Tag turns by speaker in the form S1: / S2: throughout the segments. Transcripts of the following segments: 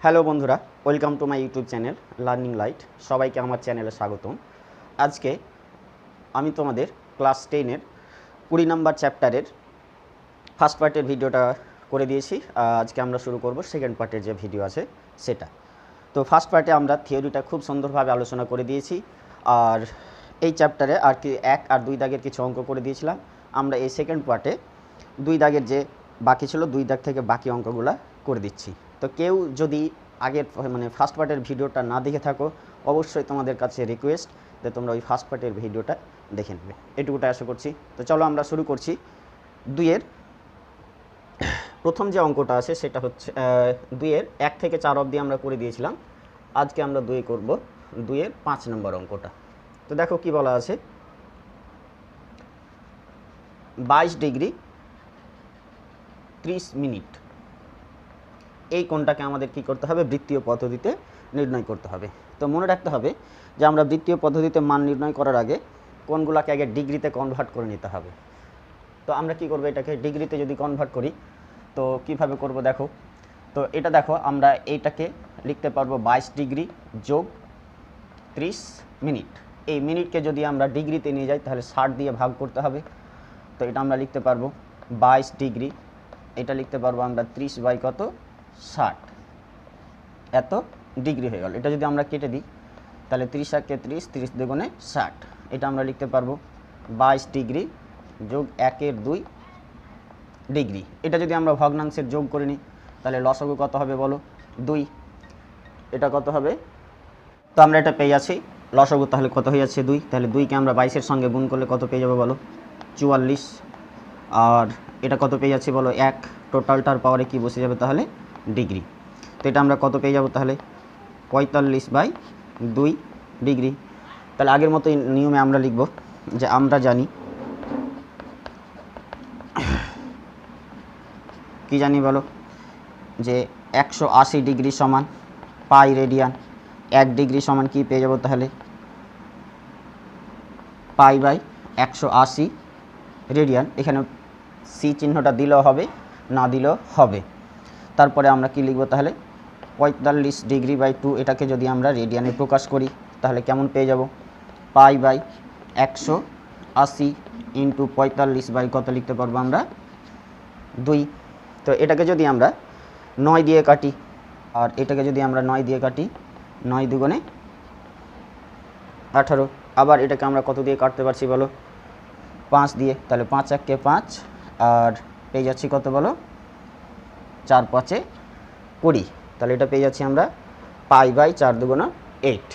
S1: Hello বন্ধুরা, welcome to my YouTube channel learning light. সবাইকে আমার চ্যানেলে স্বাগতম। আজকে আমি তোমাদের ক্লাস 10-এর 20 নম্বর চ্যাপ্টারের ফার্স্ট পার্টের ভিডিওটা করে দিয়েছি। আজকে আমরা শুরু করব সেকেন্ড পার্টের যে ভিডিও আছে সেটা। তো ফার্স্ট পার্টে আমরা থিওরিটা খুব সুন্দরভাবে আলোচনা করে দিয়েছি, আর এই চ্যাপ্টারে আর কি 1 আর 2 দাগের কিছু অঙ্ক করে দিয়েছিলাম। আমরা এই সেকেন্ড পার্টে 2 দাগের যে বাকি ছিল 2 দাগ থেকে বাকি অঙ্কগুলো করে দিচ্ছি। তো কেউ যদি আগের ফার্স্ট পার্টের ভিডিওটা না দেখে থাকো, অবশ্যই তোমাদের কাছে রিকোয়েস্ট যে তোমরা ওই ফার্স্ট পার্টের ভিডিওটা দেখে নেবে, এটুকুটা আশা করছি। তো চলো আমরা শুরু করছি। 2-এর প্রথম যে অঙ্কটা আছে সেটা হচ্ছে 2-এর 1 থেকে 4 অবধি আমরা করে দিয়েছিলাম। আজকে আমরা 2 করব 2-এর 5 নম্বর অঙ্কটা। তো দেখো কি বলা আছে, 22 ডিগ্রি 30 মিনিট এই কোণটাকে আমাদের কি করতে হবে, বৃত্তীয় পদ্ধতিতে নির্ণয় করতে হবে। তো মনে রাখতে হবে যে আমরা বৃত্তীয় পদ্ধতিতে মান নির্ণয় করার আগে কোণগুলোকে আগে ডিগ্রিতে কনভার্ট করে নিতে হবে। তো আমরা কি করব, এটাকে ডিগ্রিতে যদি কনভার্ট করি তো কিভাবে করব দেখো। তো এটা দেখো, আমরা এইটাকে লিখতে পারবো 22 ডিগ্রি যোগ 30 মিনিট। এই মিনিটকে যদি আমরা ডিগ্রিতে নিয়ে যাই তাহলে 60 দিয়ে ভাগ করতে হবে। তো এটা আমরা লিখতে পারবো 22 ডিগ্রি, এটা লিখতে পারবো আমরা 30 বাই কত 60, এত ডিগ্রি হয়ে গেল। এটা যদি আমরা কেটে দিই তাহলে 30 একে 30, 30 দুগুণে 60, এটা আমরা লিখতে পারবো 22 ডিগ্রি যোগ 1-এর 2 ডিগ্রি। এটা যদি আমরা ভগ্নাংশের যোগ করে নিই তাহলে লসাগু কত হবে বলো, 2। এটা কত হবে, তো আমরা এটা পেয়ে যাচ্ছি লসাগু, তাহলে কত হয়ে যাচ্ছে 2। তাহলে 2কে আমরা 22-এর সঙ্গে গুণ করলে কত পেয়ে যাবো বলো, 44। আর এটা কত পেয়ে যাচ্ছি বলো, 1। টোটালটার পাওয়ারে কি বসে যাবে তাহলে, ডিগ্রি। তো এটা আমরা কত পেয়ে যাব তাহলে, 45/2 ডিগ্রি। তাহলে আগের মতো নিয়মে আমরা লিখব যে আমরা জানি কি জানি বলো, যে 180 ডিগ্রি সমান পাই রেডিয়ান। 1 ডিগ্রি সমান কি পেয়ে যাব তাহলে, π/180 রেডিয়ান। এখানে সি চিহ্নটা দিলেও হবে, না দিলেও হবে। তারপরে আমরা কি লিখব তাহলে, 45 ডিগ্রি বাই 2, এটাকে যদি আমরা রেডিয়ানে প্রকাশ করি তাহলে কেমন পেয়ে যাব, π/180 ইন্টু 45 বাই কত লিখতে পারবো আমরা, 2। তো এটাকে যদি আমরা 9 দিয়ে কাটি, আর এটাকে যদি আমরা 9 দিয়ে কাটি, 9 দুগুণে 18। আবার এটাকে আমরা কত দিয়ে কাটতে পারছি বলো, 5 দিয়ে। তাহলে 5 একে 5, আর পেয়ে যাচ্ছি কত বলো, 4 5-এ 20। তাহলে এটা পেয়ে যাচ্ছি আমরা π/4 দুগুণ 8।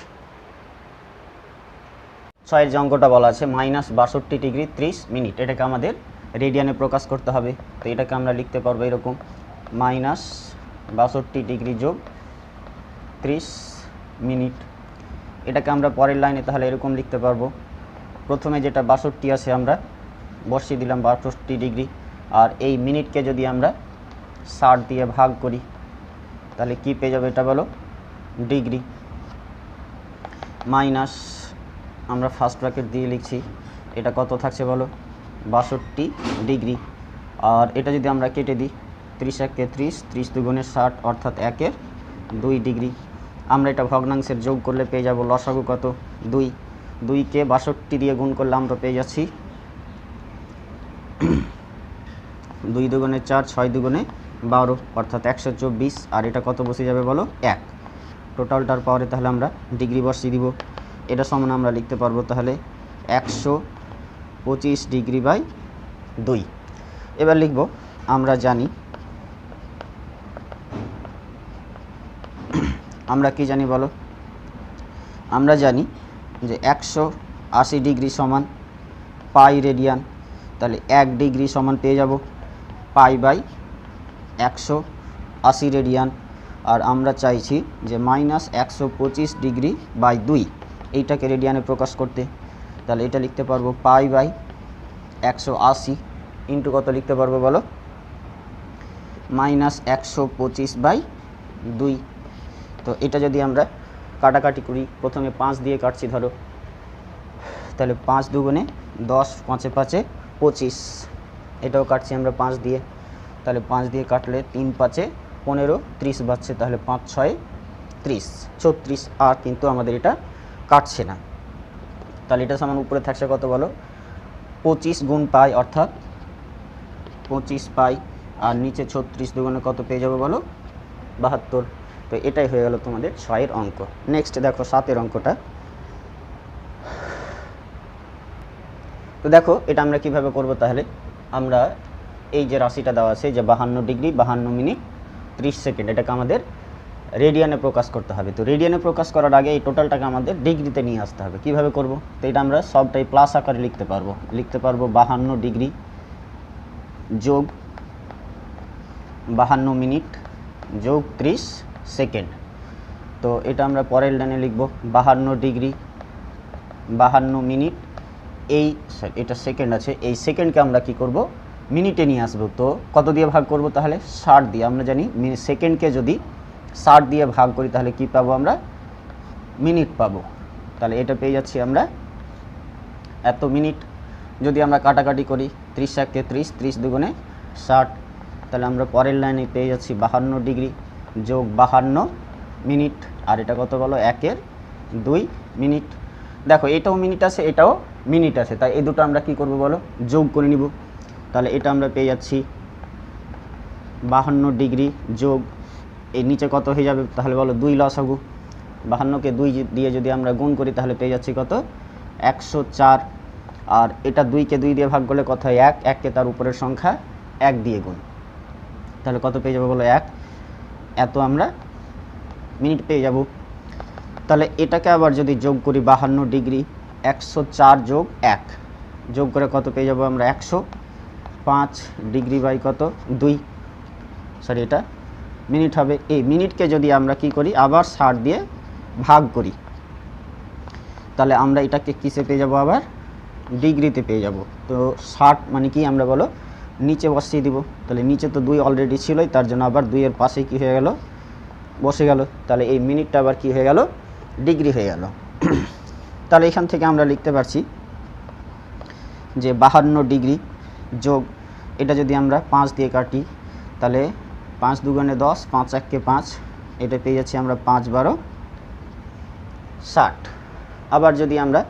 S1: 6-এর যে অঙ্কটা বলা আছে -62 ডিগ্রি 30 মিনিট, এটাকে আমাদের রেডিয়ানে প্রকাশ করতে হবে। তো এটাকে আমরা লিখতে পারবো এরকম, -62 ডিগ্রি যোগ 30 মিনিট। এটাকে আমরা পরের লাইনে তাহলে এরকম লিখতে পারবো, প্রথমে যেটা 62 আছে আমরা বসিয়ে দিলাম 62 ডিগ্রি, আর এই মিনিটকে যদি আমরা 60 দিয়ে ভাগ করি তাহলে কি পেয়ে যাবে এটা বলো, ডিগ্রি। মাইনাস আমরা ফার্স্ট ব্র্যাকেট দিয়ে লিখছি, এটা কত থাকছে বলো, 62 ডিগ্রি। আর এটা যদি আমরা কেটে দিই, 30 একে 30, 30 দুগুণে 60, অর্থাৎ 1-এর 2 ডিগ্রি। আমরা এটা ভগ্নাংশের যোগ করলে পেয়ে যাব লসাগু কত, 2। 2কে 62 দিয়ে গুণ করলে আমরা পেয়ে যাচ্ছি 2 দুগুণে 4, 6 দুগুণে 12, অর্থাৎ 124। আর এটা কত বসে যাবে বলো, 1। টোটালটার পাওয়ারে তাহলে আমরা ডিগ্রি বসিয়ে দিব। এটা সমান আমরা লিখতে পারবো তাহলে 125 ডিগ্রি বাই 2। এবার লিখব, আমরা জানি, আমরা কি জানি বলো, আমরা জানি যে 180 ডিগ্রি সমান পাই রেডিয়ান। তাহলে 1 ডিগ্রি সমান পেয়ে যাব π/180 রেডিয়ান। আর আমরা চাইছি যে -125 ডিগ্রি বাই 2, এইটাকে রেডিয়ানে প্রকাশ করতে। তাহলে এটা লিখতে পারবো π/180 ইন্টু কত লিখতে পারবো বলো, -125/2। তো এটা যদি আমরা কাটাকাটি করি, প্রথমে 5 দিয়ে কাটছি ধরো, তাহলে 5 দুগুণে 10, 5-এ 5-এ 25। এটাও কাটছি আমরা 5 দিয়ে, তাহলে 5 দিয়ে কাটলে 3 5-এ 15 30 বাজছে, তাহলে 5 6 30 36, আর কিন্তু আমাদের এটা কাটছে না। তাহলে এটা সমান উপরে থাকছে কত বলো, 25 গুণ পাই, অর্থাৎ 25 পাই, আর নিচে 36 দুগুণে কত পেয়ে যাবো বলো, 72। তো এটাই হয়ে গেল তোমাদের 6 অঙ্ক। নেক্সট দেখো 7 অঙ্কটা। তো দেখো এটা আমরা কিভাবে করব, তাহলে আমরা এই যে রাশিটা দেওয়া আছে যে 52 ডিগ্রি 52 মিনিট 30 সেকেন্ড, এটাকে আমাদের রেডিয়ানে প্রকাশ করতে হবে। তো রেডিয়ানে প্রকাশ করার আগে এই টোটালটাকে আমাদের ডিগ্রিতে নিয়ে আসতে হবে। কিভাবে করব, তো এটা আমরা সবটাই প্লাস আকারে লিখতে পারবো। 52 ডিগ্রি যোগ 52 মিনিট যোগ 30 সেকেন্ড। তো এটা আমরা পরের লাইনে লিখব 52 ডিগ্রি 52 মিনিট, এই এটা সেকেন্ড আছে, এই সেকেন্ডকে আমরা কি করব, মিনিটে নিয়ে আসব। তো কত দিয়ে ভাগ করব, তাহলে 60 দিয়ে। আমরা জানি সেকেন্ডকে যদি 60 দিয়ে ভাগ করি তাহলে কি পাবো, আমরা মিনিট পাবো। তাহলে এটা পেয়ে যাচ্ছি আমরা এত মিনিট। যদি আমরা কাটাকাটি করি 30 একে 30, 30 দুগুণে 60, তাহলে আমরা পরের লাইনে পেয়ে যাচ্ছি 52 ডিগ্রি যোগ 52 মিনিট, আর এটা কত বলো, 1 2 মিনিট। দেখো এটাও মিনিট আছে, এটাও মিনিট আছে, তাই এই দুটো আমরা কি করব বলো, যোগ করে নিব। তাহলে এটা আমরা পেয়ে যাচ্ছি 52 ডিগ্রি যোগ এই নিচে কত হয়ে যাবে, তাহলে বলো 2 লসাগু। 52কে 2 দিয়ে যদি আমরা গুণ করি তাহলে পেয়ে যাচ্ছি কত, 104। আর এটা 2কে 2 দিয়ে ভাগ করলে কত হয়, 1, 1কে তার উপরের সংখ্যা 1 দিয়ে গুণ, তাহলে কত পেয়ে যাবো বলো, 1। এত আমরা মিনিট পেয়ে যাব। তাহলে এটাকে আবার যদি যোগ করি 52 ডিগ্রি 104 যোগ 1, যোগ করে কত পেয়ে যাব আমরা, 105 ডিগ্রি বাই কত 2, সরি এটা মিনিট হবে। এই মিনিটকে যদি আমরা কি করি, আবার 60 দিয়ে ভাগ করি, তাহলে আমরা এটাকে কিসে পেয়ে যাব, আবার ডিগ্রিতে পেয়ে যাব। তো 60 মানে কি, আমরা বলো নিচে বসিয়ে দিব। তাহলে নিচে তো 2 অলরেডি ছিলই, তার জন্য আবার 2 এর পাশে কি হয়ে গেল, বসে গেল। তাহলে এই মিনিটটা আবার কি হয়ে গেল, ডিগ্রি হয়ে গেল। তাহলে এখান থেকে আমরা লিখতে পারছি যে 52 ডিগ্রি যোগ, এটা যদি আমরা 5 দিয়ে কাটি তাহলে 5 দুগুণে 10, 5 1কে 5, এটা পেয়ে যাচ্ছি আমরা 5 12 60। আবার যদি আমরা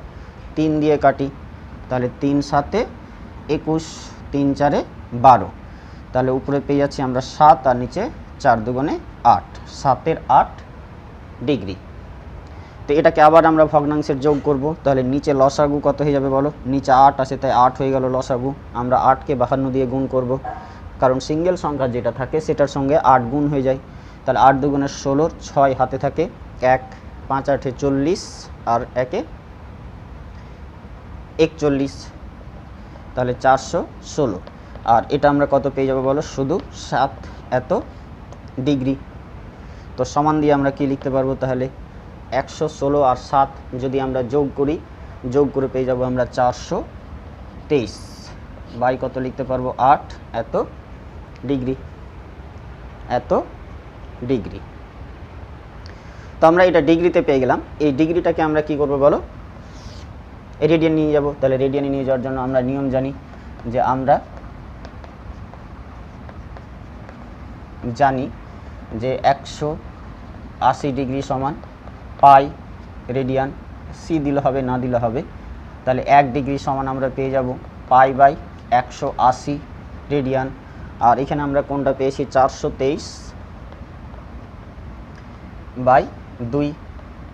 S1: 3 দিয়ে কাটি তাহলে 3 7 21, 3 4 12, তাহলে উপরে পেয়ে যাচ্ছি আমরা 7, আর নিচে 4 দুগুণে 8, 7 8 ডিগ্রি। তো এটাকে আবার আমরা ভগ্নাংশের যোগ করব, তাহলে নিচে লসাগু কত হয়ে যাবে বলো, নিচে 8 আছে তাই 8 হয়ে গেল লসাগু। আমরা 8কে 52 দিয়ে গুণ করব, কারণ সিঙ্গেল সংখ্যা যেটা থাকে সেটার সঙ্গে 8 গুণ হয়ে যায়। তাহলে 8 দুগুণে 16, 6 হাতে থাকে 1, 5 8 40, আর 1 41, তাহলে 416। আর এটা আমরা কত পেয়ে যাব বলো, শুধু 7 এত ডিগ্রি। তো সমান দিয়ে আমরা কি লিখতে পারবো, তাহলে 116 আর 7 যদি আমরা যোগ করি, যোগ করে পেয়ে যাব আমরা 423 বাই কত লিখতে পারবো, 8 এত ডিগ্রি, এত ডিগ্রি। তো আমরা এটা ডিগ্রিতে পেয়ে গেলাম। এই ডিগ্রিটাকে আমরা কি করব বলো, রেডিয়ান নিয়ে যাব। তাহলে রেডিয়ানে নিয়ে যাওয়ার জন্য আমরা নিয়ম জানি যে আমরা জানি যে 180 ডিগ্রি সমান পাই রেডিয়ান, সি দিলে হবে না দিলে হবে। তাহলে 1 ডিগ্রি সমান আমরা পেয়ে যাব পাই বাই 180 রেডিয়ান। আর এখানে আমরা কোনটা পেয়েছি, 423 বাই 2,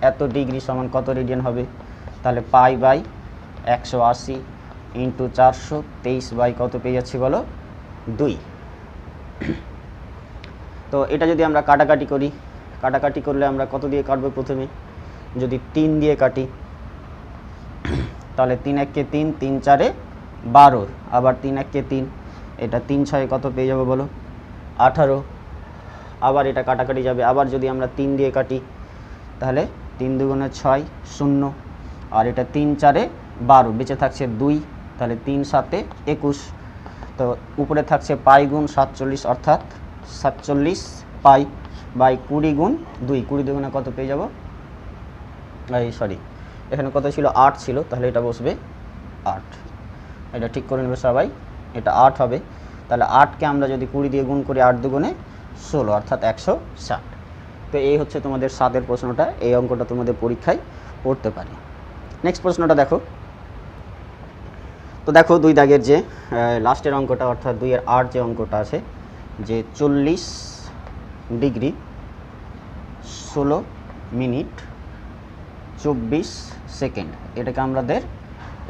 S1: এত ডিগ্রি সমান কত রেডিয়ান হবে, তাহলে পাই বাই 180 ইন্টু 423 বাই কত পেয়ে যাচ্ছি বলো, 2। তো এটা যদি আমরা কাটাকাটি করি, কাটাকাটি করলে আমরা কত দিয়ে কাটবো, প্রথমে যদি 3 দিয়ে কাটি তাহলে 3 1কে 3, 3 4 12, আবার 3 1কে 3, এটা 3 6 কত পেয়ে যাবো বলো, 18। আবার এটা কাটাকাটি যাবে, আবার যদি আমরা 3 দিয়ে কাটি তাহলে 3 দুগুণে 6 0, আর এটা 3 4 12, বেঁচে থাকছে 2, তাহলে 3 7 21। তো উপরে থাকছে পাই গুণ 47, অর্থাৎ 47 পাই বাই 20 গুণ 2, 20 দুগুণে কত পেয়ে যাব, সরি এখানে কত ছিল, 8 ছিল, তাহলে এটা বসবে 8। এটা ঠিক করে নেবে সবাই, এটা 8 হবে। তাহলে 8কে আমরা যদি 20 দিয়ে গুণ করি, 8 দুগুণে 16 অর্থাৎ 160। তো এই হচ্ছে তোমাদের 7-এর প্রশ্নটা, এই অঙ্কটা তোমাদের পরীক্ষায় পড়তে পারে। নেক্সট প্রশ্নটা দেখো। তো দেখো 2 দাগের যে লাস্টের অঙ্কটা অর্থাৎ 2-এর 8 যে অঙ্কটা আছে, যে 40 ডিগ্রি 16 মিনিট 24 সেকেন্ড, এটাকে আমাদের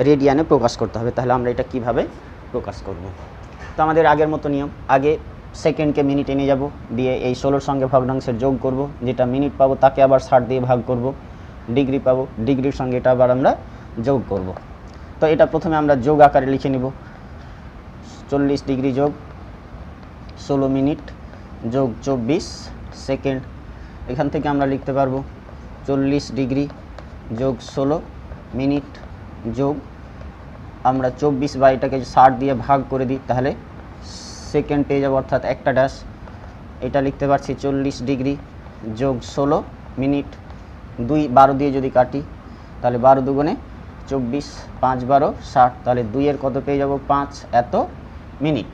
S1: রেডিয়ানে প্রকাশ করতে হবে। তাহলে আমরা এটা কিভাবে প্রকাশ করব? তো আমাদের আগের মতো নিয়ম, আগে সেকেন্ডকে মিনিটে নিয়ে যাব, দিয়ে এই 16-র সঙ্গে ভগ্নাংশের যোগ করব, যেটা মিনিট পাবো তাকে আবার 60 দিয়ে ভাগ করব, ডিগ্রি পাবো, ডিগ্রির সঙ্গে এটা আবার আমরা যোগ করব। তো এটা প্রথমে আমরা যোগ আকারে লিখে নিব, 40 ডিগ্রি যোগ 16 মিনিট যোগ 24 সেকেন্ড। এখান থেকে আমরা লিখতে পারবো 40 ডিগ্রি যোগ 16 মিনিট যোগ, আমরা 24 বা এটাকে 60 দিয়ে ভাগ করে দিই, তাহলে সেকেন্ড পেয়ে যাবো, অর্থাৎ একটা ড্যাশ। এটা লিখতে পারছি 40 ডিগ্রি যোগ 16 মিনিট, 12 দিয়ে যদি কাটি তাহলে 12 দুগুণে 24, 5 12 60, তাহলে 2-এর কত পেয়ে যাব 5 এত মিনিট।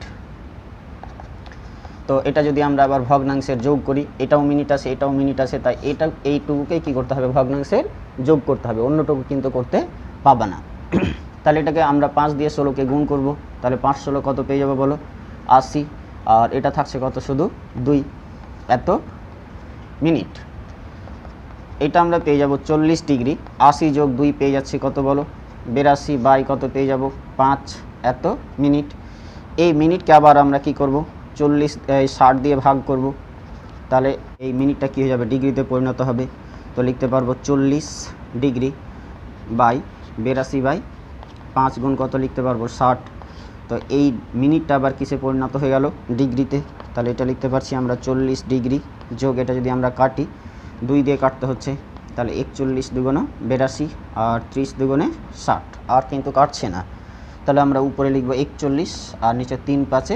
S1: তো এটা যদি আমরা আবার ভগ্নাংশের যোগ করি, এটাও মিনিট আছে এটাও মিনিট আছে, তাই এইটুকুকে কী করতে হবে, ভগ্নাংশের যোগ করতে হবে, অন্যটুকু কিন্তু করতে পাবা না। তাহলে এটাকে আমরা 5 দিয়ে 16কে গুণ করব, তাহলে 5 16 কত পেয়ে যাবো বলো, 80, আর এটা থাকছে কত, শুধু 2 এত মিনিট। এটা আমরা পেয়ে যাব 40 ডিগ্রি 80 যোগ 2 পেয়ে যাচ্ছি কত বলো, 82 বাই কত পেয়ে যাব 5 এত মিনিট। এই মিনিটকে আবার আমরা কি করব, 60 দিয়ে ভাগ করব, তাহলে এই মিনিটটা কী হয়ে যাবে, ডিগ্রিতে পরিণত হবে। তো লিখতে পারবো 40 ডিগ্রি বাই 82 বাই 5 গুণ কত লিখতে পারবো 60। তো এই মিনিটটা আবার কিসে পরিণত হয়ে গেল, ডিগ্রিতে। তাহলে এটা লিখতে পারছি আমরা 40 ডিগ্রি যোগ, এটা যদি আমরা কাটি 2 দিয়ে কাটতে হচ্ছে, তাহলে 41 দুগুণে 82 আর 30 দুগুণে 60, আর কিন্তু কাটছে না। তাহলে আমরা উপরে লিখব 41 আর নিচে 3 5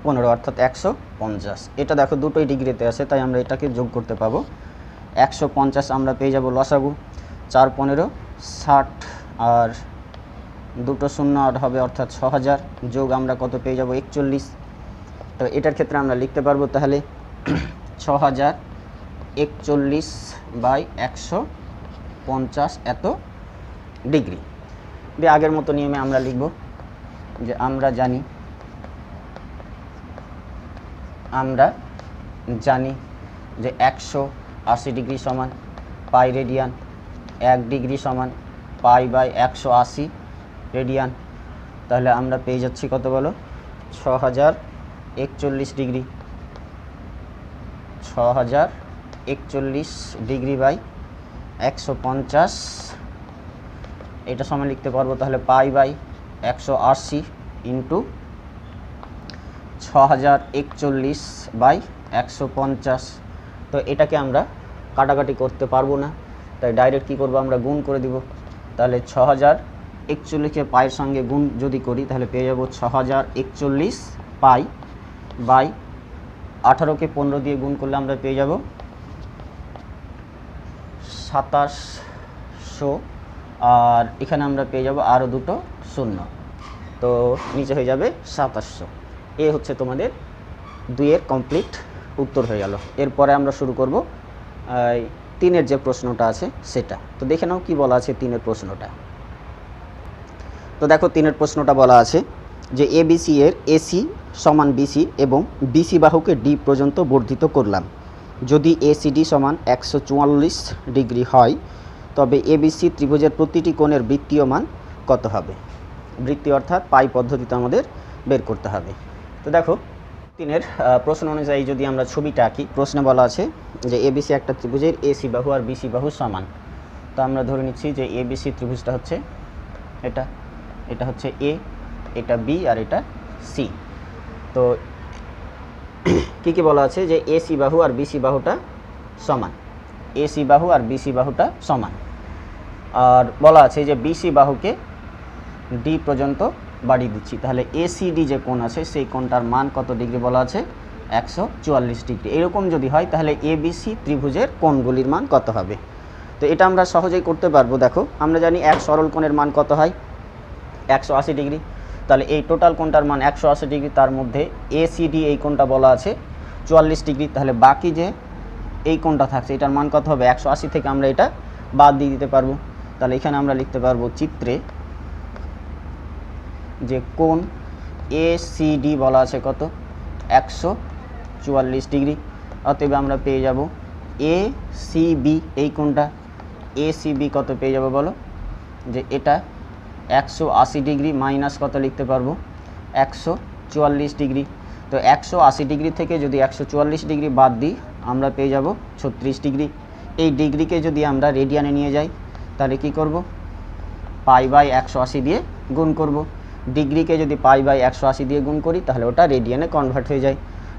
S1: 15 অর্থাৎ 150। এটা দেখো দুটোই ডিগ্রিতে আছে, তাই আমরা এটাকে যোগ করতে পাবো 150। আমরা পেয়ে যাব লসাগু 4 15 60 আর 2 শূন্য আর হবে অর্থাৎ 6000 যোগ আমরা কত পেয়ে যাব 41। তো এটার ক্ষেত্রে আমরা লিখতে পারবো তাহলে 6041 বাই 150 এত ডিগ্রি। দিয়ে আগের মতো নিয়মে আমরা লিখব যে আমরা জানি যে 180 ডিগ্রি সমান পাই রেডিয়ান, 1 ডিগ্রি সমান পাই বাই 180 রেডিয়ান। তাহলে আমরা পেয়ে যাচ্ছি কত বলো, 6041 ডিগ্রি, 6041 ডিগ্রি বাই 150, এটা সমান লিখতে পারবো তাহলে পাই বাই 180 ইন্টু 6041 বাই 150। তো এটাকে আমরা কাটাকাটি করতে পারবো না, তাই ডাইরেক্ট কী করবো, আমরা গুণ করে দিব। তাহলে 6041কে পায়ের সঙ্গে গুণ যদি করি তাহলে পেয়ে যাব 6041 পাই বাই 18কে 15 দিয়ে গুণ করলে আমরা পেয়ে যাব 2700, আর এখানে আমরা পেয়ে যাব আরও 2 শূন্য, তো নিচে হয়ে যাবে 2700। এ হচ্ছে তোমাদের 2-এর কমপ্লিট উত্তর হয়ে গেল। এরপরে আমরা শুরু করব 3-এর যে প্রশ্নটা আছে সেটা। তো দেখে নাও কি বলা আছে 3-এর প্রশ্নটা। তো দেখো 3-এর প্রশ্নটা বলা আছে যে এবিসি এর এসি সমান বিসি এবং বিসি বাহুকে ডি পর্যন্ত বর্ধিত করলাম। যদি এসিডি সমান 144 ডিগ্রি হয় তবে এবিসি ত্রিভুজের প্রতিটি কোণের বৃত্তীয় মান কত হবে। বৃত্তি অর্থাৎ পাই পদ্ধতিতে আমাদের বের করতে হবে। তো দেখো 3-এর প্রশ্ন অনুযায়ী যদি আমরা ছবিটা আঁকি, প্রশ্নে বলা আছে যে এবিসি একটা ত্রিভুজের এসি বাহু আর বিসি বাহু সমান। তো আমরা ধরে নিচ্ছি যে এবিসি ত্রিভুজটা হচ্ছে এটা হচ্ছে এ, এটা বি আর এটা সি। তো কী বলা আছে যে এসি বাহু আর বিসি বাহুটা সমান, এসি বাহু আর বিসি বাহুটা সমান। আর বলা আছে যে বিসি বাহুকে ডি পর্যন্ত বাড়িয়ে দিচ্ছি, তাহলে এসিডি যে কোণ আছে সেই কোণটার মান কত ডিগ্রি বলা আছে 144 ডিগ্রি। এরকম যদি হয় তাহলে এবিসি ত্রিভুজের কোণগুলির মান কত হবে। তো এটা আমরা সহজেই করতে পারবো। দেখো আমরা জানি এক সরল কোণের মান কত হয় 180 ডিগ্রি, তাহলে এই টোটাল কোণটার মান 180 ডিগ্রি, তার মধ্যে এসিডি এই কোণটা বলা আছে 44 ডিগ্রি, তাহলে বাকি যে এই কোণটা থাকছে এটার মান কত হবে 180 থেকে আমরা এটা বাদ দিয়ে দিতে পারবো। তাহলে এখানে আমরা লিখতে পারবো চিত্রে যে কোণ ACD বলা আছে কত 144 ডিগ্রি, অতএব আমরা পেয়ে যাব ACB, এই কোণটা ACB কত পেয়ে যাব বলো, যে এটা 180 ডিগ্রি মাইনাস কত লিখতে পারবো 144 ডিগ্রি। তো 180 ডিগ্রি থেকে যদি 144 ডিগ্রি বাদ দিই আমরা পেয়ে যাব 36 ডিগ্রি। এই ডিগ্রিকে যদি আমরা রেডিয়ানে নিয়ে যাই তাহলে কি করব, π/180 দিয়ে গুণ করব। ডিগ্রিকে যদি π/180 দিয়ে গুণ করি তাহলে ওটা রেডিয়ানে কনভার্ট হয়ে যায়।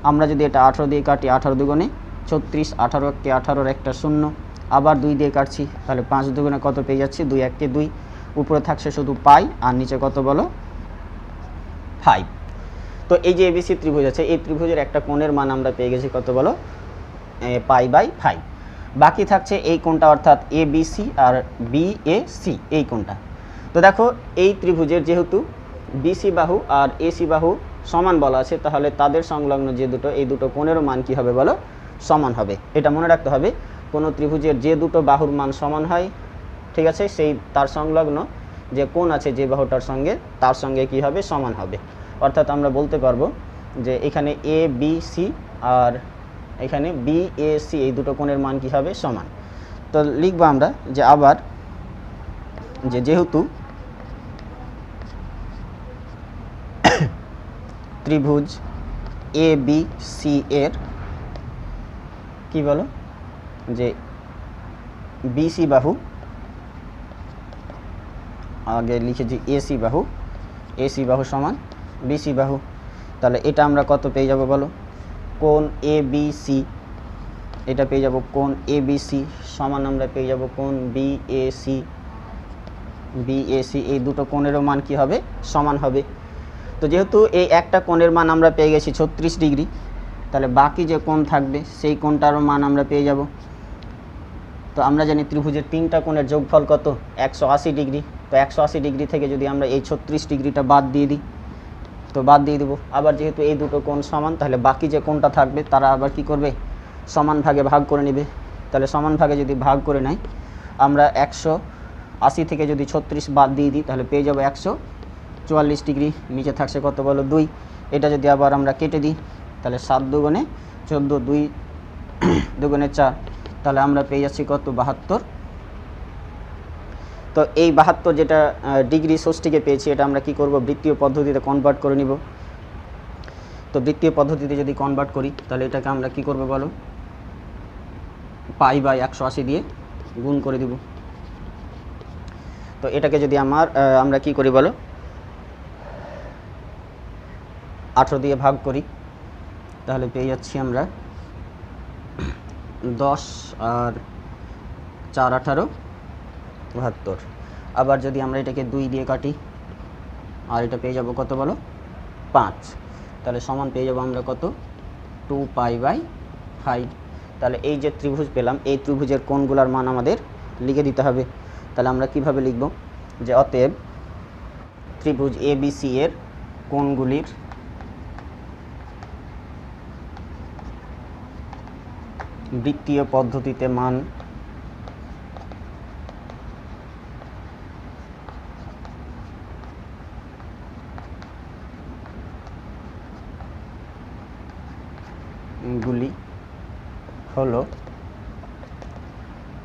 S1: আমরা যদি এটা 18 দিয়ে কাটি, 18 দুগুণে 36, 18 কে 18 একটা 0, আবার 2 দিয়ে কাটছি তাহলে 5 দুগুণে কত পেয়ে যাচ্ছি 2 1 কে 2, উপরে থাকছে শুধু পাই আর নিচে কত বলো 5। তো এই যে ABC ত্রিভুজ আছে এই ত্রিভুজের একটা কোণের মান আমরা পেয়ে গেছি কত বলো π/5। বাকি থাকছে এই কোণটা অর্থাৎ ABC আর BAC এই কোণটা। তো দেখো এই ত্রিভুজের যেহেতু BC বাহু আর AC বাহু সমান বলা আছে তাহলে তাদের সংলগ্ন যে দুটো এই দুটো কোণেরও মান কি হবে বলো সমান হবে। এটা মনে রাখতে হবে, কোনো ত্রিভুজের যে দুটো বাহুর মান সমান হয় ঠিক আছে সেই তার সংলগ্ন যে কোণ আছে যে বাহুটার সঙ্গে তার সঙ্গে কি হবে সমান হবে। অর্থাৎ আমরা বলতে পারবো যে এখানে ABC আর এখানে BAC এই দুটো কোণের মান কি হবে সমান। তো লিখবো আমরা যে আবার যে যেহেতু ত্রিভুজ ABC এর কি বলো যে BC বাহু আগে লিখেছি AC বাহু সমান BC বাহু, তাহলে এটা আমরা কত পেয়ে যাব বলো কোণ ABC, এটা পেয়ে যাব কোণ ABC সমান আমরা পেয়ে যাব কোণ BAC, এই দুটো কোণেরও মান কি হবে সমান হবে। তো যেহেতু এই একটা কোণের মান আমরা পেয়ে গেছি 36 ডিগ্রি, তাহলে বাকি যে কোণ থাকবে সেই কোণটারও মান আমরা পেয়ে যাব। তো আমরা জানি ত্রিভুজের তিনটা কোণের যোগফল কত 180 ডিগ্রি। তো 180 ডিগ্রি থেকে যদি আমরা এই 36 ডিগ্রিটা বাদ দিয়ে দিই তো বাদ দিয়ে দেবো, আবার যেহেতু এই দুটো কোণ সমান তাহলে বাকি যে কোণটা থাকবে তারা আবার কি করবে সমান ভাগে ভাগ করে নেবে। তাহলে সমান ভাগে যদি ভাগ করে নেয় আমরা 180 থেকে যদি 36 বাদ দিয়ে দিই তাহলে পেয়ে যাবো 144 ডিগ্রি, নিচে থাকছে কত বলো 2। এটা যদি আবার আমরা কেটে দিই তাহলে 7 দুগুণে 14, 2 দুগুণে 4, তাহলে আমরা পেয়ে যাচ্ছি কত 72। তো এই 72 যেটা ডিগ্রি ষষ্ঠীকে পেয়েছি এটা আমরা কি করব বৃত্তীয় পদ্ধতিতে কনভার্ট করে নিব। তো বৃত্তীয় পদ্ধতিতে যদি কনভার্ট করি তাহলে এটাকে আমরা কি করব বলো π/180 দিয়ে গুণ করে দিব। তো এটাকে যদি আমরা কি করি বলো 18 দিয়ে ভাগ করি তাহলে পেয়ে যাচ্ছি আমরা 10 আর 4 18 72। আবার যদি আমরা এটাকে 2 দিয়ে কাটি আর এটা পেয়ে যাব কত বলো 5, তাহলে সমান পেয়ে যাব আমরা কত 2π/5। তাহলে এই যে ত্রিভুজ পেলাম এই ত্রিভুজের কোণগুলোর মান আমাদের লিখে দিতে হবে। তাহলে আমরা কিভাবে লিখব যে অতএব ত্রিভুজ ABC এর কোণগুলির বৃত্তীয় পদ্ধতিতে মান গুলি হলো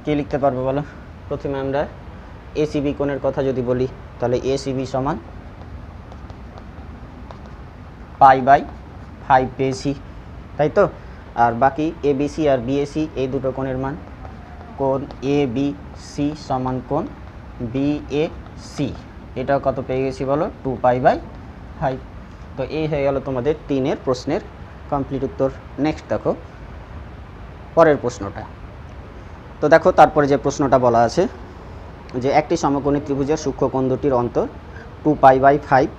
S1: কি লিখতে পারবো বলো। প্রথমে আমরা ACB কোণের কথা যদি বলি তাহলে ACB সমান π/5 পেয়েছি তাই তো। আর বাকি ABC আর BAC এই দুটো কোণের মান কোণ ABC সমান কোণ BAC, এটা কত পেয়ে গেছি বলো 2π/5। তো এই হয়ে গেল তোমাদের 3 প্রশ্নের কমপ্লিট উত্তর। নেক্সট দেখো পরের প্রশ্নটা। তো দেখো তারপরে যে প্রশ্নটা বলা আছে যে একটি সমকোণী ত্রিভুজের সূক্ষ্ম কোণ দুটির অন্তর 2π/5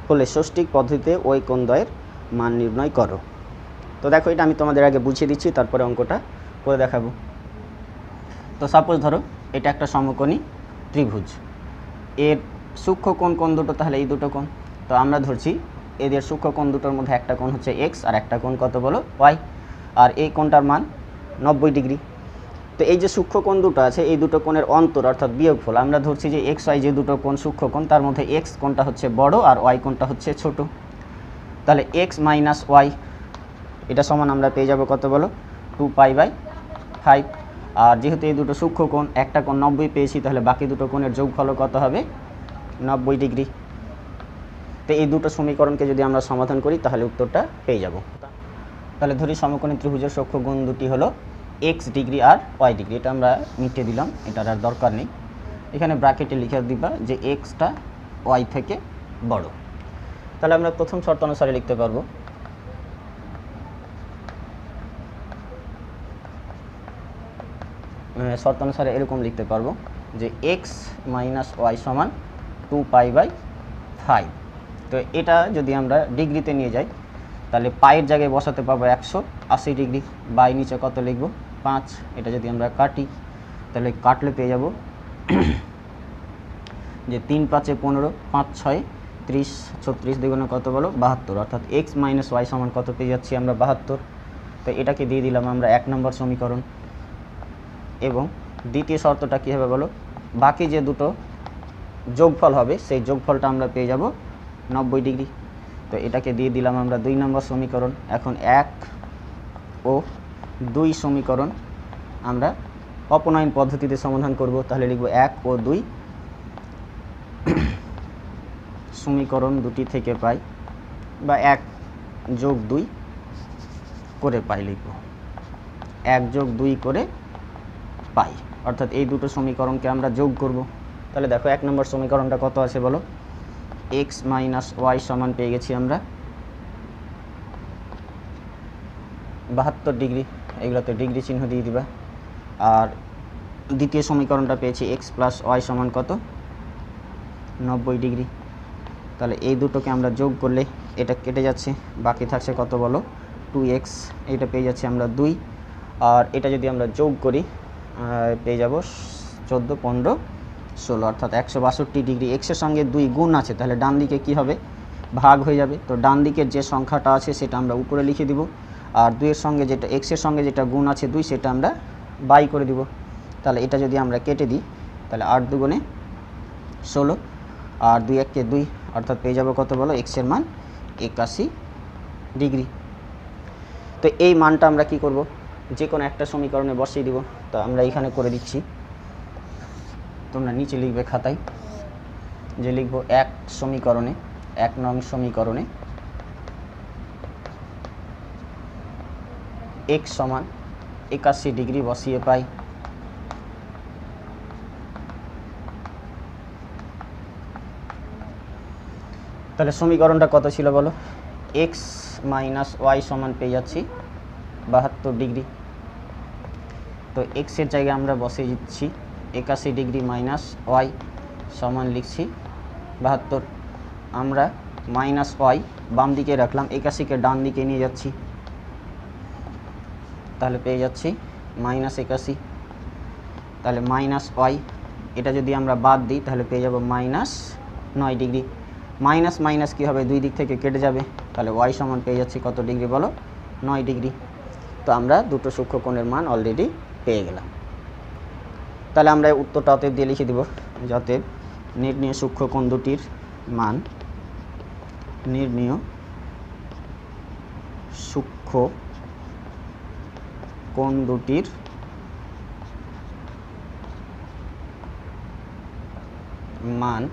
S1: হলে ষষ্ঠিক পদ্ধতিতে ওই কোণদ্বয়ের মান নির্ণয় করো। তো দেখো এটা আমি তোমাদের আগে বুঝিয়ে দিচ্ছি তারপরে অঙ্কটা করে দেখাবো। তো সাপোজ ধরো এটা একটা সমকোণী ত্রিভুজ, এর সূক্ষ্ম কোণ দুটো তাহলে এই দুটো কোণ। তো আমরা ধরছি এদের সূক্ষ্ম কোণ দুটোর মধ্যে একটা কোণ হচ্ছে x আর একটা কোণ কত বলো y। আর এই কোণটার মান 90 ডিগ্রি। তো এই যে সূক্ষ্ম কোণ দুটো আছে, এই দুটো কোণের অন্তর অর্থাৎ বিয়োগফল, আমরা ধরছি যে এক্স ওয়াই যে দুটো কোণ সূক্ষ্ম কোণ, তার মধ্যে এক্স কোণটা হচ্ছে বড় আর ওয়াই কোণটা হচ্ছে ছোট। তাহলে এক্স মাইনাস ওয়াই এটা সমান আমরা পেয়ে যাব কত বলো, 2π/5। আর যেহেতু এই দুটো সূক্ষ্ম কোণ, একটা কোণ 90 পেয়েছি, তাহলে বাকি দুটো কোণের যোগফল কত হবে, 90 ডিগ্রি। তো এই দুটো সমীকরণকে যদি আমরা সমাধান করি তাহলে উত্তরটা পেয়ে যাব। তাহলে ধরি সমকোণী ত্রিভুজের সূক্ষ্মকোণ দুটি হলো এক্স ডিগ্রি আর ওয়াই ডিগ্রি। এটা আমরা মিটিয়ে দিলাম, এটার আর দরকার নেই। এখানে ব্র্যাকেটে লিখে দিবা যে এক্সটা ওয়াই থেকে বড়। তাহলে আমরা প্রথম শর্ত অনুসারে লিখতে পারবো শর্ত অনুসারে এরকম লিখতে পারবো যে এক্স মাইনাস ওয়াই সমান 2π/5। তো এটা যদি আমরা ডিগ্রিতে নিয়ে যাই তাহলে পায়ের জায়গায় বসাতে পারবো 180 ডিগ্রি, বাই নিচে কত লিখবো 5। এটা যদি আমরা কাটি তাহলে কাটলে পেয়ে যাব যে 3 5 15, 5 6 30, 36 দ্বিগুণে কত বলো 72, অর্থাৎ এক্স মাইনাস ওয়াই সমান কত পেয়ে যাচ্ছি আমরা 72। তো এটাকে দিয়ে দিলাম আমরা 1 নম্বর সমীকরণ। এবং দ্বিতীয় শর্তটা কী হবে বলো, বাকি যে দুটো যোগফল হবে সেই যোগফলটা আমরা পেয়ে যাব 90 ডিগ্রি। তো এটাকে দিয়ে দিলাম আমরা 2 নম্বর সমীকরণ। এখন 1 ও 2 সমীকরণ আমরা অপনয়ন পদ্ধতিতে সমাধান করব। তাহলে লিখব 1 ও 2 সমীকরণ দুটি থেকে পাই, বা 1 যোগ 2 করে পাই, লিখব 1 যোগ 2 করে পাই, অর্থাৎ এই দুটো সমীকরণকে আমরা যোগ করব। তাহলে দেখো 1 নম্বর সমীকরণটা কত আছে বলো, এক্স মাইনাস ওয়াই সমান পেয়ে গেছি আমরা 72 ডিগ্রি, এগুলোতে ডিগ্রি চিহ্ন দিয়ে দিবা। আর দ্বিতীয় সমীকরণটা পেয়েছি এক্স প্লাস ওয়াই সমান কত 90 ডিগ্রি। তাহলে এই দুটোকে আমরা যোগ করলে এটা কেটে যাচ্ছে, বাকি থাকছে কত বলো 2x, এটা পেয়ে যাচ্ছে আমরা 2। আর এটা যদি আমরা যোগ করি পেয়ে যাব 14 15 16, অর্থাৎ 162 ডিগ্রি। এক্সের সঙ্গে 2 গুণ আছে, তাহলে ডান দিকে কী হবে ভাগ হয়ে যাবে। তো ডান দিকের যে সংখ্যাটা আছে সেটা আমরা উপরে লিখে দিব, আর 2-এর সঙ্গে যেটা এক্সের সঙ্গে যেটা গুণ আছে 2 সেটা আমরা বাই করে দিব। তাহলে এটা যদি আমরা কেটে দিই তাহলে 8 দুগুণে 16 আর 2 1 কে 2, অর্থাৎ পেয়ে যাব কত বলো এক্সের মান 81 ডিগ্রি। তো এই মানটা আমরা কি করব, যে কোনো একটা সমীকরণে বসিয়ে দিব। তো আমরা এখানে করে দিচ্ছি, তোমরা নিচে লিখবে খাতায় যে লিখব 1 সমীকরণে 1 নং সমীকরণে x সমান 81 ডিগ্রি বসিয়ে পাই। তাহলে সমীকরণটা কত ছিল বলো, x মাইনাস ওয়াই সমান পেয়ে যাচ্ছি 72 ডিগ্রি। তো x এর জায়গায় আমরা বসিয়ে দিচ্ছি 81 ডিগ্রি মাইনাস ওয়াই সমান লিখছি 72। আমরা মাইনাস ওয়াই বাম দিকে রাখলাম, 81কে ডান দিকে নিয়ে যাচ্ছি, তাহলে পেয়ে যাচ্ছি মাইনাস 81। তাহলে মাইনাস ওয়াই এটা যদি আমরা বাদ দিই তাহলে পেয়ে যাব মাইনাস 9 ডিগ্রি। মাইনাস মাইনাস কী হবে, দুই দিক থেকে কেটে যাবে, তাহলে ওয়াই সমান পেয়ে যাচ্ছি কত ডিগ্রি বলো 9 ডিগ্রি। তো আমরা দুটো সূক্ষ্মকোণের মান অলরেডি পেয়ে গেলাম। তাহলে আমরা উত্তরটা অতএব দিয়ে লিখে দেব, যাতে নির্ণীয় সূক্ষ্মকোণ দুটির মান, নির্ণীয় সূক্ষ্মকোণ দুটির মান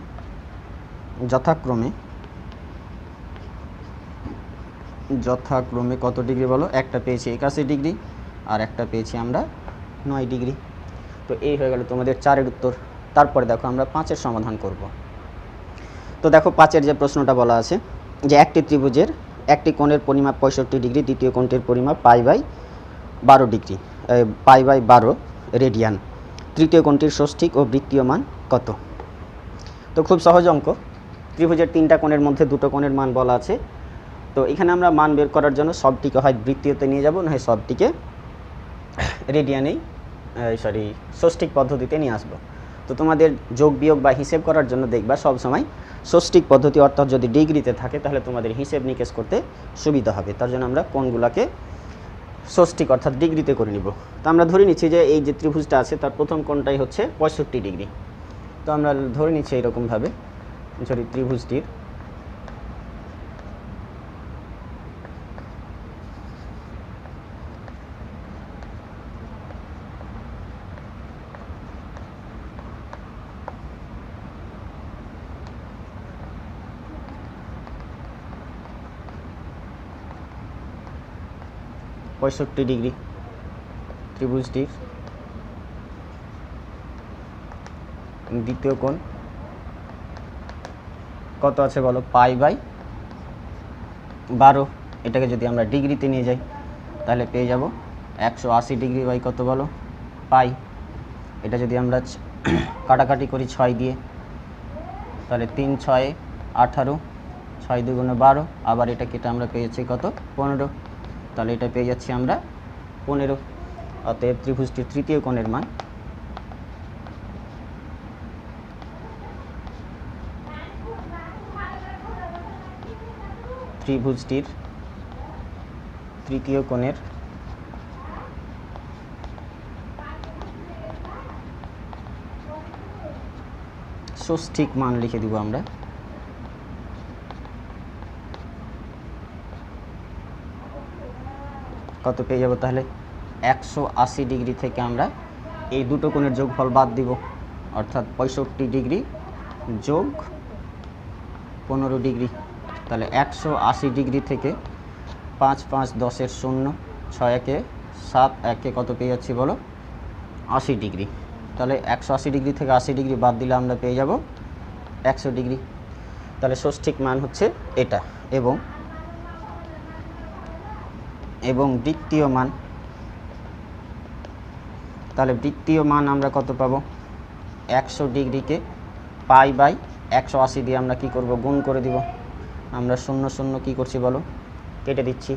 S1: যথাক্রমে কত ডিগ্রি বলো, একটা পেয়েছি 81 ডিগ্রি আর একটা পেয়েছি আমরা 9 ডিগ্রি। তো এই হয়ে গেল তোমাদের 4-এর উত্তর। তারপরে দেখো আমরা 5-এর সমাধান করব। তো দেখো 5-এর যে প্রশ্নটা বলা আছে যে একটি ত্রিভুজের একটি কোণের পরিমাপ 65 ডিগ্রি, দ্বিতীয় কোণটির পরিমাপ π/12 ডিগ্রি, π/12 রেডিয়ান, তৃতীয় কোণটির ষষ্ঠিক ও বৃত্তীয় মান কত। তো খুব সহজ অঙ্ক, ত্রিভুজের 3টা কোণের মধ্যে 2টো কোণের মান বলা আছে। তো এখানে আমরা মান বের করার জন্য সবটিকে হয় বৃত্তীয়তে নিয়ে যাব, না হয় সবটিকে রেডিয়ানেই ষষ্ঠিক পদ্ধতিতে নিয়ে আসবো। তো তোমাদের যোগ বিয়োগ বা হিসেব করার জন্য দেখবা সবসময় ষষ্ঠিক পদ্ধতি, অর্থাৎ যদি ডিগ্রিতে থাকে তাহলে তোমাদের হিসেব নিকেশ করতে সুবিধা হবে। তার জন্য আমরা কোণগুলোকে ষষ্ঠিক অর্থাৎ ডিগ্রিতে করে নিব। তো আমরা ধরে নিচ্ছি যে এই যে ত্রিভুজটা আছে তার প্রথম কোণটাই হচ্ছে 65 ডিগ্রি। তো আমরা ধরে নিচ্ছি এইরকমভাবে, যদি ত্রিভুজটির পঁয়ষট্টি ডিগ্রি, ত্রিভুজটির দ্বিতীয় কোণ কত আছে বলো? π/12। এটাকে যদি আমরা ডিগ্রিতে নিয়ে যাই তাহলে পেয়ে যাব 180 ডিগ্রি বাই কত বলো? পাই। এটা যদি আমরা কাটাকাটি করি 6 দিয়ে, তাহলে 3 6 18, 6 2 12, আবার এটা কেটে আমরা পেয়েছি কত? 15। তাহলে এটা পেয়ে যাচ্ছি আমরা 15। অতএব ত্রিভুজটির তৃতীয় কোণের মান ত্রিভুজটির তৃতীয় কোণের ষষ্ঠিক মান লিখে দিব আমরা। কত পেয়ে যাব তাহলে? 180 ডিগ্রি থেকে আমরা এই দুটো কোণের যোগফল বাদ দিব, অর্থাৎ 65 ডিগ্রি যোগ 15 ডিগ্রি। তাহলে 180 ডিগ্রি থেকে 5 5 10 এর 0, 6 1 7 1 কত পেয়ে যাচ্ছি বলো? 80 ডিগ্রি। তাহলে 180 ডিগ্রি থেকে 80 ডিগ্রি বাদ দিলে আমরা পেয়ে যাব 100 ডিগ্রি। তাহলে ষষ্ঠিক মান হচ্ছে এটা। এবং বৃত্তীয় মান, তাহলে বৃত্তীয় মান আমরা কত পাবো? 100 ডিগ্রিকে π/180 দিয়ে আমরা কি করব? গুণ করে দিব। আমরা 0 0 কি করছি বলো? কেটে দিচ্ছি।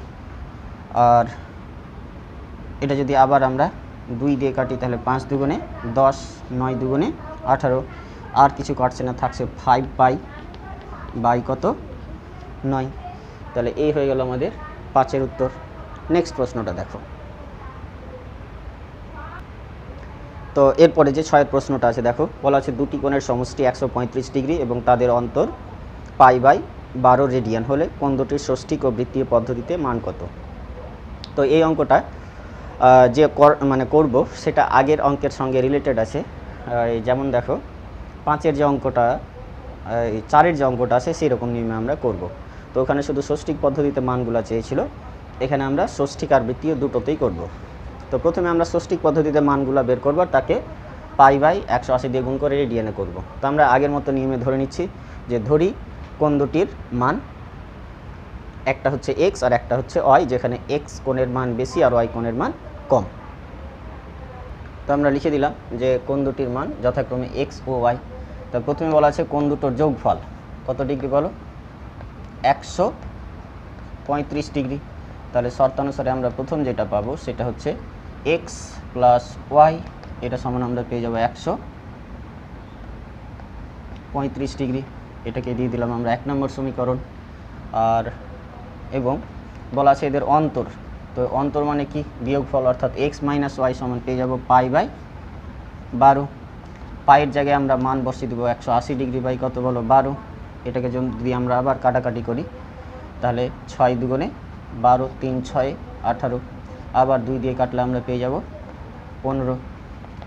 S1: আর এটা যদি আবার আমরা 2 দিয়ে কাটি তাহলে 5 দুগুণে 10, 9 দুগুণে 18, আর কিছু কাটছে না, থাকছে 5π/, কত? 9। তাহলে এই হয়ে গেল আমাদের 5-এর উত্তর। নেক্সট প্রশ্নটা দেখো। তো এরপরে যে 6-এর প্রশ্নটা আছে দেখো, বলা আছে দুটি কোণের সমষ্টি 135 ডিগ্রি এবং তাদের অন্তর π/12 রেডিয়ান হলে কোণ দুটির ষষ্ঠিক ও বৃত্তীয় পদ্ধতিতে মান কত? তো এই অঙ্কটা যে করব সেটা আগের অঙ্কের সঙ্গে রিলেটেড আছে। যেমন দেখো 5-এর যে অঙ্কটা, 4-এর যে অঙ্কটা আছে সেই রকম নিয়মে আমরা করব। তো ওখানে শুধু ষষ্ঠিক পদ্ধতিতে মানগুলো চেয়েছিল, এখানে আমরা ষষ্ঠিক আর বৃত্তীয় দুটোতেই করব। তো প্রথমে আমরা ষষ্ঠিক পদ্ধতিতে মানগুলো বের করব, তাকে π/180 দিয়ে গুণ করে রেডিয়ানে করব। তো আমরা আগের মতো নিয়মে ধরে নিচ্ছি যে ধরি কোণ দুটির মান একটা হচ্ছে x আর একটা হচ্ছে y, যেখানে x কোণের মান বেশি আর y কোণের মান কম। তো আমরা লিখে দিলাম যে কোণ দুটির মান যথাক্রমে x ও y। তো প্রথমে বলা আছে কোণ দুটোর যোগফল কত ডিগ্রি বলো? 135 ডিগ্রি। তাহলে শর্তানুসারে আমরা প্রথম যেটা পাবো সেটা হচ্ছে x প্লাস y, এটা সমান আমরা পেয়ে যাবো 135 ডিগ্রি। এটাকে দিয়ে দিলাম আমরা 1 নম্বর সমীকরণ। আর এবং বলা আছে এদের অন্তর, তো অন্তর মানে কি? বিয়োগফল, অর্থাৎ x মাইনাস y সমান পেয়ে যাবো π/12। পায়ের জায়গায় আমরা মান বসিয়ে দেবো 180 ডিগ্রি বাই কত বলো? 12। এটাকে যদি আমরা আবার কাটাকাটি করি তাহলে 6 দুগুণে 12, 3 6 18, আবার 2 দিয়ে কাটলে আমরা পেয়ে যাব 15।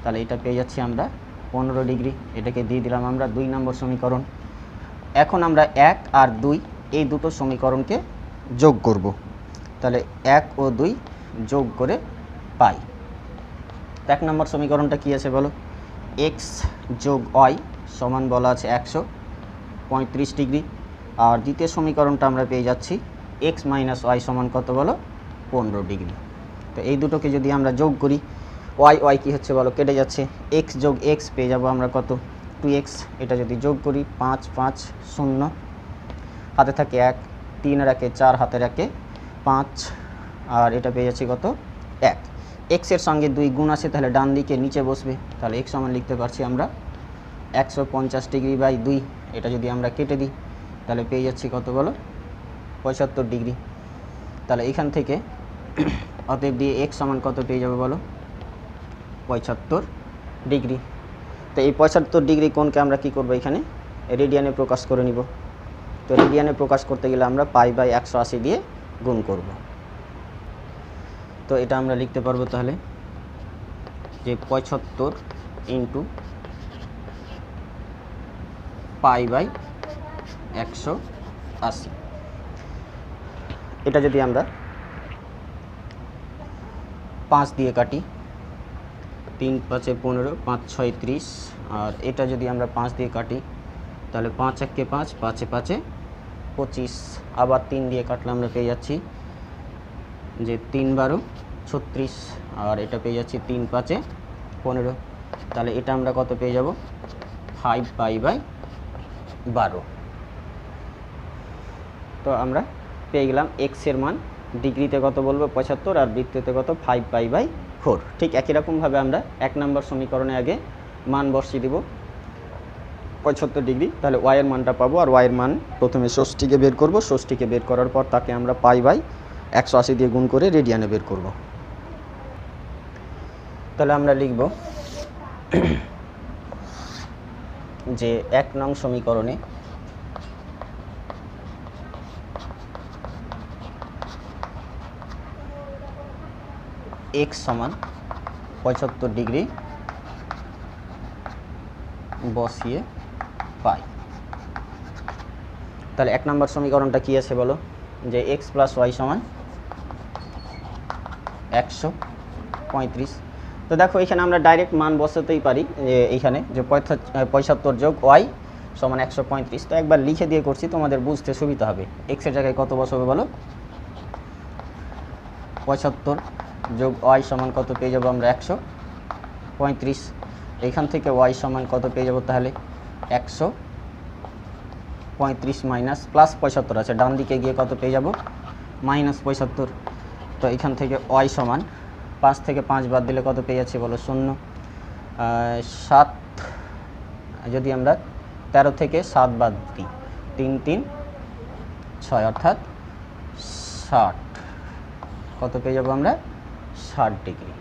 S1: তাহলে এটা পেয়ে যাচ্ছি আমরা 15 ডিগ্রি। এটাকে দিয়ে দিলাম আমরা 2 নম্বর সমীকরণ। এখন আমরা 1 আর 2 এই দুটো সমীকরণকে যোগ করব। তাহলে 1 ও 2 যোগ করে পাই। 1 নম্বর সমীকরণটা কি আছে বলো? x যোগ y সমান বলা আছে 135 ডিগ্রি। আর দ্বিতীয় সমীকরণটা আমরা পেয়ে যাচ্ছি x মাইনাস y সমান কত বলো? 15 ডিগ্রি। তো এই দুটোকে যদি আমরা যোগ করি, y কি হচ্ছে বলো? কেটে যাচ্ছে। x যোগ x পেয়ে যাব আমরা কত? 2x। এটা যদি যোগ করি 5 5 0, হাতে থাকে 1, 3 আর 1 4, হাতের 1 5, আর এটা পেয়ে যাচ্ছি কত? 1। x এর সঙ্গে 2 গুণ আছে, তাহলে ডান দিকে নিচে বসবে। তাহলে x সমান লিখতে পারছি আমরা 150 ডিগ্রি বাই 2। এটা যদি আমরা কেটে দিই তাহলে পেয়ে যাচ্ছি কত বলো? 75 ডিগ্রি। তাহলে এখান থেকে অতএব দিয়ে এক্স সমান কত পেয়ে যাবে বলো, 75 ডিগ্রি। তো এই 75 ডিগ্রি কোণকে আমরা কি করব, এখানে রেডিয়ানে প্রকাশ করে নিব। তো রেডিয়ানে প্রকাশ করতে গেলে আমরা π/180 দিয়ে গুণ করব। তো এটা আমরা লিখতে পারবো তাহলে যে 75 ইন্টু π/180। এটা যদি আমরা 5 দিয়ে কাটি, 3 5 15, 5 6 30, আর এটা যদি আমরা 5 দিয়ে কাটি তাহলে 5 1 5, 5 5 25, আবার 3 দিয়ে কাটলে আমরা পেয়ে যাচ্ছি যে 3 12 36, আর এটা পেয়ে যাচ্ছি 3 5 15। তাহলে এটা আমরা কত পেয়ে যাব, 5π/12। তো আমরা পেয়ে গেলাম এক্স এর মান ডিগ্রিতে কত বলবো 75, আর বৃত্ততে কত 5π/4। ঠিক একই রকমভাবে আমরা 1 নম্বর সমীকরণে আগে মান বসিয়ে দিব 75 ডিগ্রি, তাহলে ওয়াই এর মানটা পাবো। আর ওয়াই এর মান প্রথমে ষষ্ঠীকে বের করব, ষষ্ঠীকে বের করার পর তাকে আমরা π/180 দিয়ে গুণ করে রেডিয়ানে বের করব। তাহলে আমরা লিখব যে 1 নং সমীকরণে এক্স সমান 75 ডিগ্রি বসিয়ে পাই। তাহলে 1 নম্বর সমীকরণটা কি আছে বলো, যে এক্স প্লাস ওয়াই সমান 135। তো দেখো এখানে আমরা ডাইরেক্ট মান বসাতেই পারি, যে এইখানে যে 75 যোগ ওয়াই সমান 135। তো একবার লিখে দিয়ে করছি, তোমাদের বুঝতে সুবিধা হবে। এক্সের জায়গায় কত বসাবে বলো, 75 যোগ ওয়াই সমান কত পেয়ে যাবো আমরা 135। এইখান থেকে ওয়াই সমান কত পেয়ে যাবো তাহলে 135 মাইনাস প্লাস 75 আছে, ডান দিকে গিয়ে কত পেয়ে যাব -75। তো এখান থেকে ওয়াই সমান 5 থেকে 5 বাদ দিলে কত পেয়ে যাচ্ছে বলো 0। 7 যদি আমরা 13 থেকে 7 বাদ দিই 3 3 6 অর্থাৎ 60, কত পেয়ে যাবো আমরা 60 ডিগ্রি।